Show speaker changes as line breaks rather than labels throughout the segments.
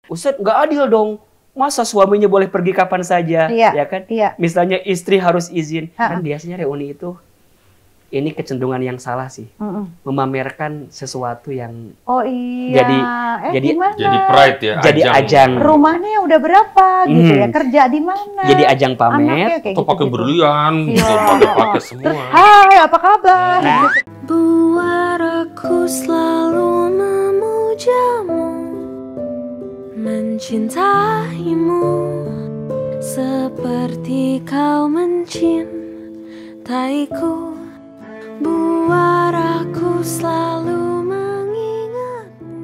Ustadz nggak adil dong. Masa suaminya boleh pergi kapan saja, ya kan? Misalnya istri harus izin. Kan biasanya reuni itu, ini kecenderungan yang salah sih. Memamerkan sesuatu yang jadi
pride ya,
jadi ajang.
Rumahnya udah berapa gitu ya, kerja di mana?
Jadi ajang pamer.
Atau pakai berlian, pakai semua.
Hai, apa kabar?
Biar aku selalu memujamu, mencintaimu seperti kau mencintaiku. Biar aku selalu mengingatmu.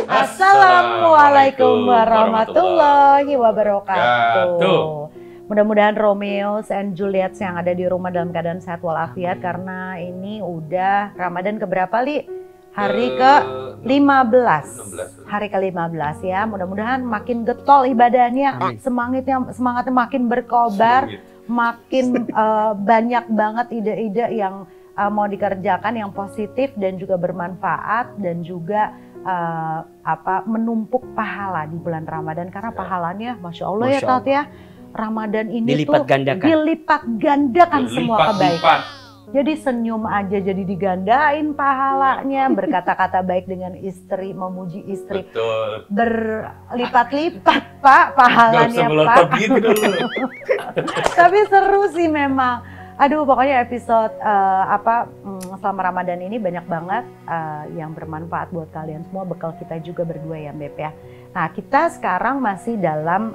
Assalamualaikum warahmatullahi wabarakatuh. Mudah-mudahan Romeo and Juliet yang ada di rumah dalam keadaan sehat walafiat, karena ini udah Ramadan keberapa, Li? Hari ke-15. Hari ke-15 ya. Mudah-mudahan makin getol ibadahnya, semangatnya makin berkobar, makin banyak banget ide-ide yang mau dikerjakan yang positif dan juga bermanfaat, dan juga menumpuk pahala di bulan Ramadan, karena pahalanya Masya Allah ya Tat ya. Ramadan ini dilipat gandakan semua kebaikan. Jadi senyum aja jadi digandain pahalanya, berkata-kata baik dengan istri, memuji istri.
Betul.
Berlipat-lipat Pak pahalanya Pak.
Gitu
Tapi seru sih memang. Aduh, pokoknya episode selama Ramadan ini banyak banget yang bermanfaat buat kalian semua. Bekal kita juga berdua ya Beb ya. Nah, kita sekarang masih dalam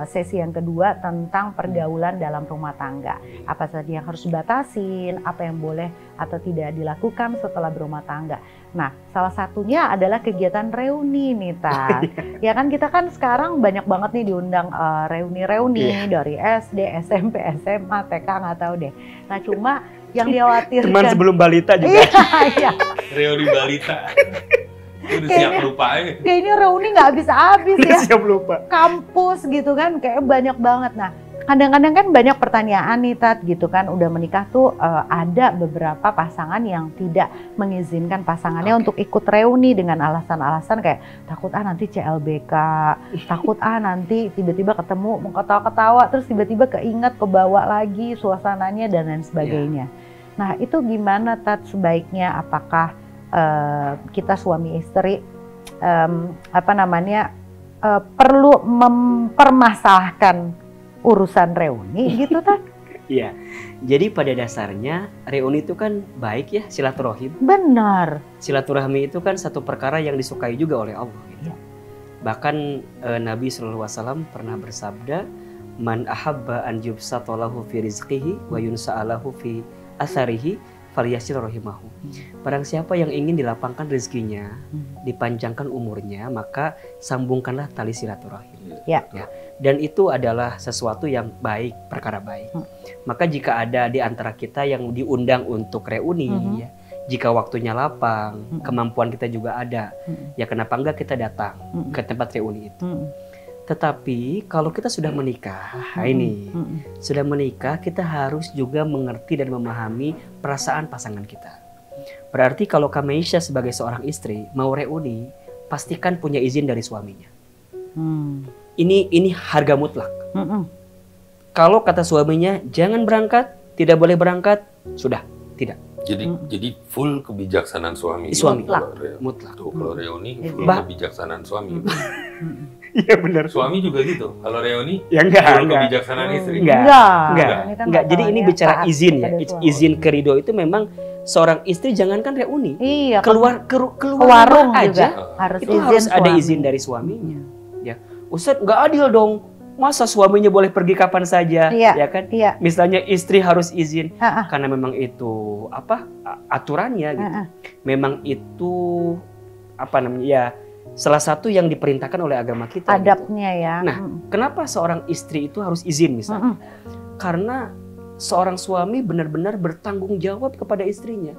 sesi yang kedua tentang pergaulan dalam rumah tangga. Apa saja yang harus dibatasin, apa yang boleh atau tidak dilakukan setelah berumah tangga. Nah, salah satunya adalah kegiatan reuni nih Tat. Ya kan, kita kan sekarang banyak banget nih diundang reuni-reuni dari SD, SMP, SMA, TK, nggak tahu deh. Nah, cuma yang dikhawatirkan...
Cuman sebelum balita juga.
Iya.
Reuni balita. Udah siap lupa aja.
Kayaknya reuni nggak habis-habis ya.
Siap lupa.
Kampus gitu kan, kayak banyak banget. Nah, kadang-kadang kan banyak pertanyaan nih Tat gitu kan, udah menikah tuh ada beberapa pasangan yang tidak mengizinkan pasangannya untuk ikut reuni dengan alasan-alasan kayak takut nanti CLBK, takut nanti tiba-tiba ketemu mau ketawa-ketawa terus tiba-tiba keinget kebawa lagi suasananya dan lain sebagainya. Nah, itu gimana Tat sebaiknya? Apakah kita suami istri perlu mempermasalahkan urusan reuni gitu Tat?
Iya. Jadi pada dasarnya reuni itu kan baik ya, silaturahim.
Benar.
Silaturahmi itu kan satu perkara yang disukai juga oleh Allah gitu. Bahkan Nabi SAW pernah bersabda, "Man ahabba an yubsatalahu fi rizqihi wa yunsa'alahu fi atharihi falyasil rahimahu." Barang siapa yang ingin dilapangkan rezekinya, dipanjangkan umurnya, maka sambungkanlah tali silaturahim. Ya. Dan itu adalah sesuatu yang baik, perkara baik. Maka jika ada di antara kita yang diundang untuk reuni, ya, jika waktunya lapang, kemampuan kita juga ada, ya kenapa enggak kita datang ke tempat reuni itu. Tetapi kalau kita sudah menikah, sudah menikah, kita harus juga mengerti dan memahami perasaan pasangan kita. Berarti kalau Kameisha sebagai seorang istri mau reuni, pastikan punya izin dari suaminya. Ini harga mutlak. Kalau kata suaminya jangan berangkat, tidak boleh berangkat, sudah tidak.
Jadi full kebijaksanaan suami.
Mutlak.
Tuh, kalau reuni full kebijaksanaan suami.
Iya benar.
Suami juga gitu. Kalau reuni
ya enggak.
Kebijaksanaan istri.
Enggak. Jadi ini bicara izin ya. Izin keridho itu memang seorang istri jangankan reuni.
Iya.
Keluar
warung
aja
juga
itu harus ada izin dari suaminya. Ya. Ustadz nggak adil dong. Masa suaminya boleh pergi kapan saja, ya kan? Misalnya istri harus izin, karena memang itu aturannya gitu. Memang itu salah satu yang diperintahkan oleh agama kita.
Adabnya gitu. Ya.
Nah, kenapa seorang istri itu harus izin misalnya? Karena seorang suami benar-benar bertanggung jawab kepada istrinya.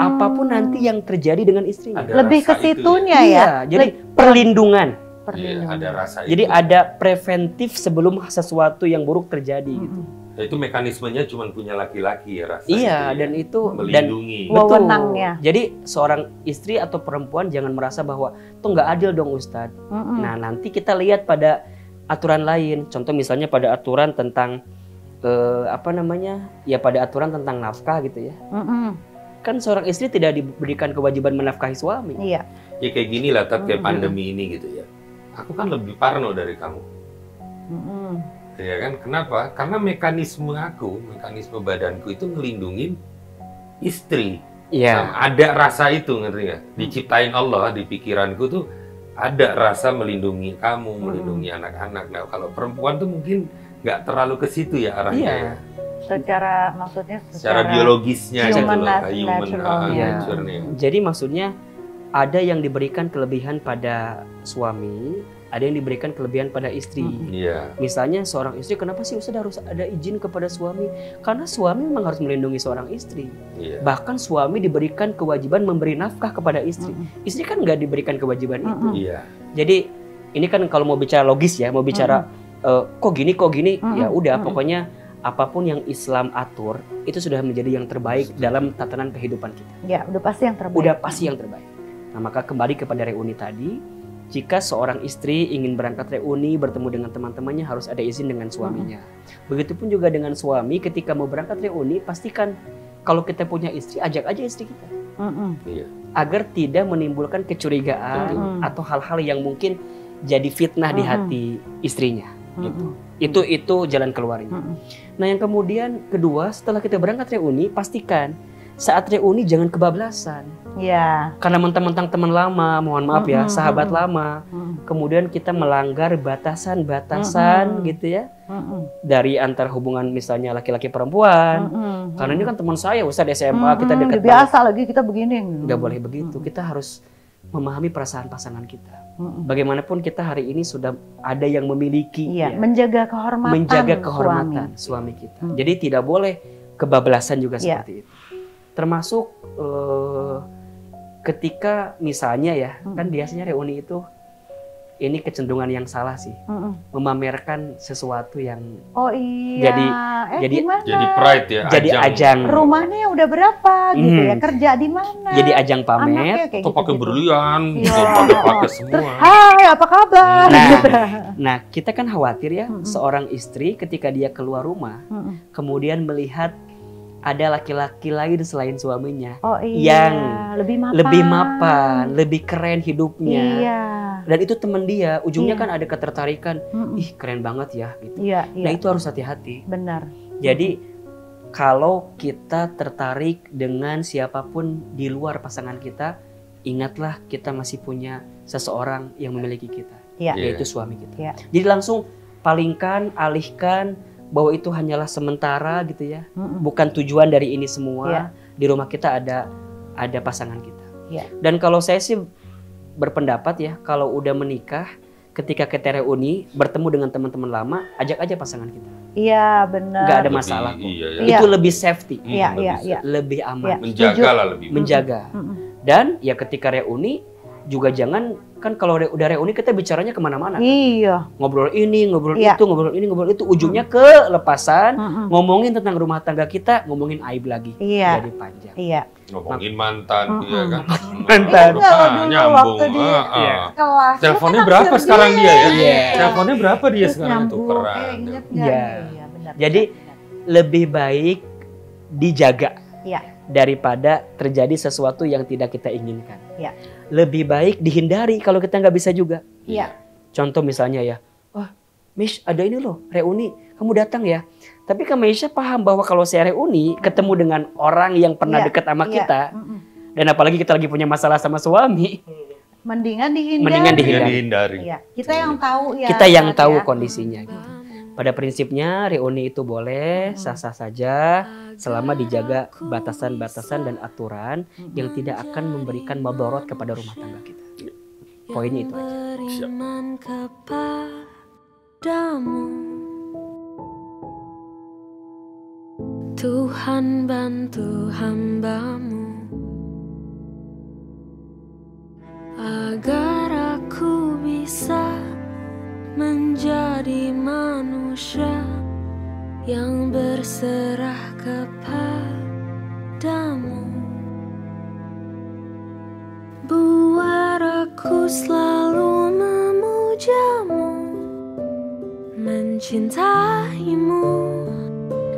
Apapun nanti yang terjadi dengan istrinya.
Lebih ke situnya ya.
Iya, jadi perlindungan.
Ada rasa
jadi
itu.
Ada preventif sebelum sesuatu yang buruk terjadi gitu.
Nah, itu mekanismenya cuma punya laki-laki ya rasa
Iya,
itu,
dan itu
melindungi.
betul.
Wewenangnya.
Jadi seorang istri atau perempuan jangan merasa bahwa tuh nggak adil dong Ustadz. Nah, nanti kita lihat pada aturan lain. Contoh misalnya pada aturan tentang ya pada aturan tentang nafkah gitu ya. Kan seorang istri tidak diberikan kewajiban menafkahi suami.
Iya.
Ya kayak gini lah, kayak pandemi ini gitu ya. Aku kan lebih parno dari kamu. Ya kan? Kenapa? Karena mekanisme badanku itu ngelindungin istri.
Iya.
Ada rasa itu, ngerti nggak? Diciptain Allah di pikiranku tuh ada rasa melindungi kamu, melindungi anak-anak. Nah, kalau perempuan tuh mungkin nggak terlalu ke situ ya arahnya.
Iya.
Ya. Secara biologisnya gitu loh,
naturalnya.
nature-nya.
Jadi maksudnya ada yang diberikan kelebihan pada suami, ada yang diberikan kelebihan pada istri.
Iya.
Misalnya seorang istri, kenapa sih Ustaz harus ada izin kepada suami? Karena suami memang harus melindungi seorang istri.
Iya.
Bahkan suami diberikan kewajiban memberi nafkah kepada istri. Istri kan nggak diberikan kewajiban itu.
Iya.
Jadi ini kan kalau mau bicara logis ya, mau bicara kok gini, ya udah pokoknya apapun yang Islam atur itu sudah menjadi yang terbaik dalam tatanan kehidupan kita.
Ya, udah pasti yang terbaik.
Udah pasti yang terbaik. Nah, maka kembali kepada reuni tadi, jika seorang istri ingin berangkat reuni bertemu dengan teman-temannya harus ada izin dengan suaminya. Begitupun juga dengan suami ketika mau berangkat reuni, pastikan kalau kita punya istri, ajak aja istri kita.
Iya.
Agar tidak menimbulkan kecurigaan atau hal-hal yang mungkin jadi fitnah di hati istrinya. Gitu. Itu jalan keluarnya. Nah, yang kemudian kedua, setelah kita berangkat reuni, pastikan saat reuni jangan kebablasan.
Ya.
Karena mentang-mentang teman lama, mohon maaf ya, sahabat lama. Kemudian kita melanggar batasan-batasan gitu ya. Dari antar hubungan misalnya laki-laki perempuan. Karena ini kan teman saya, Ustadz SMA, kita dekat
biasa lagi kita begini.
Nggak boleh begitu. Kita harus memahami perasaan pasangan kita. Bagaimanapun kita hari ini sudah ada yang memiliki
ya, menjaga kehormatan
suami kita. Jadi tidak boleh kebablasan juga seperti itu. Termasuk ketika misalnya ya, kan biasanya reuni itu ini kecenderungan yang salah sih, memamerkan sesuatu yang jadi
pride ya,
jadi ajang
rumahnya udah berapa gitu ya, kerja di mana,
jadi ajang pamer,
atau pakai berlian, pakai semua.
Hai, apa kabar?
Nah, kita kan khawatir ya, seorang istri ketika dia keluar rumah, kemudian melihat ada laki-laki lain selain suaminya yang lebih mapan, lebih keren hidupnya.
Iya.
Dan itu teman dia, ujungnya kan ada ketertarikan. Ih, keren banget ya gitu. Nah, itu harus hati-hati.
Benar.
Jadi kalau kita tertarik dengan siapapun di luar pasangan kita, ingatlah kita masih punya seseorang yang memiliki kita, yaitu suami kita. Jadi langsung palingkan, alihkan bahwa itu hanyalah sementara gitu ya, bukan tujuan dari ini semua. Di rumah kita ada pasangan kita. Dan kalau saya sih berpendapat ya, kalau udah menikah, ketika kita reuni bertemu dengan teman-teman lama, ajak aja pasangan kita.
Iya, benar.
Nggak ada masalah. Itu lebih safety, lebih aman. Menjaga. Dan ya ketika reuni juga jangan, kan kalau udah reuni kita bicaranya kemana-mana.
Iya.
Ngobrol ini, ngobrol itu, ngobrol ini, ngobrol itu. Ujungnya kelepasan, ngomongin tentang rumah tangga kita, ngomongin aib lagi. Jadi panjang.
Iya.
Ngomongin mantan, ya kan?
Mantan.
Nyambung.
Kelas.
Teleponnya berapa sekarang dia ya? Teleponnya berapa dia sekarang? Tukeran.
Iya.
Jadi lebih baik dijaga daripada terjadi sesuatu yang tidak kita inginkan. Lebih baik dihindari kalau kita nggak bisa juga. Contoh misalnya ya, Mish ada ini loh reuni, kamu datang ya. Tapi Kak Meisha paham bahwa kalau saya reuni ketemu dengan orang yang pernah dekat sama kita, dan apalagi kita lagi punya masalah sama suami,
mendingan dihindari. Kita yang tahu ya.
Kita yang tahu kondisinya. Gitu. Pada prinsipnya reuni itu boleh, sah-sah saja selama dijaga batasan-batasan dan aturan yang tidak akan memberikan madharat kepada rumah tangga kita. Poinnya itu aja.
Beriman kepadamu, Tuhan bantu hamba-Mu agar aku bisa menjadi manusia yang berserah kepadamu. Buat aku selalu memujamu, mencintaimu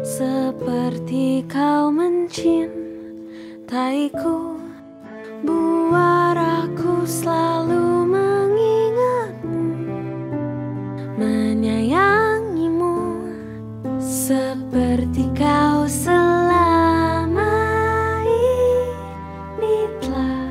seperti kau mencintaiku. Buat aku selalu mengingatmu, menyayangimu seperti kau selama ini telah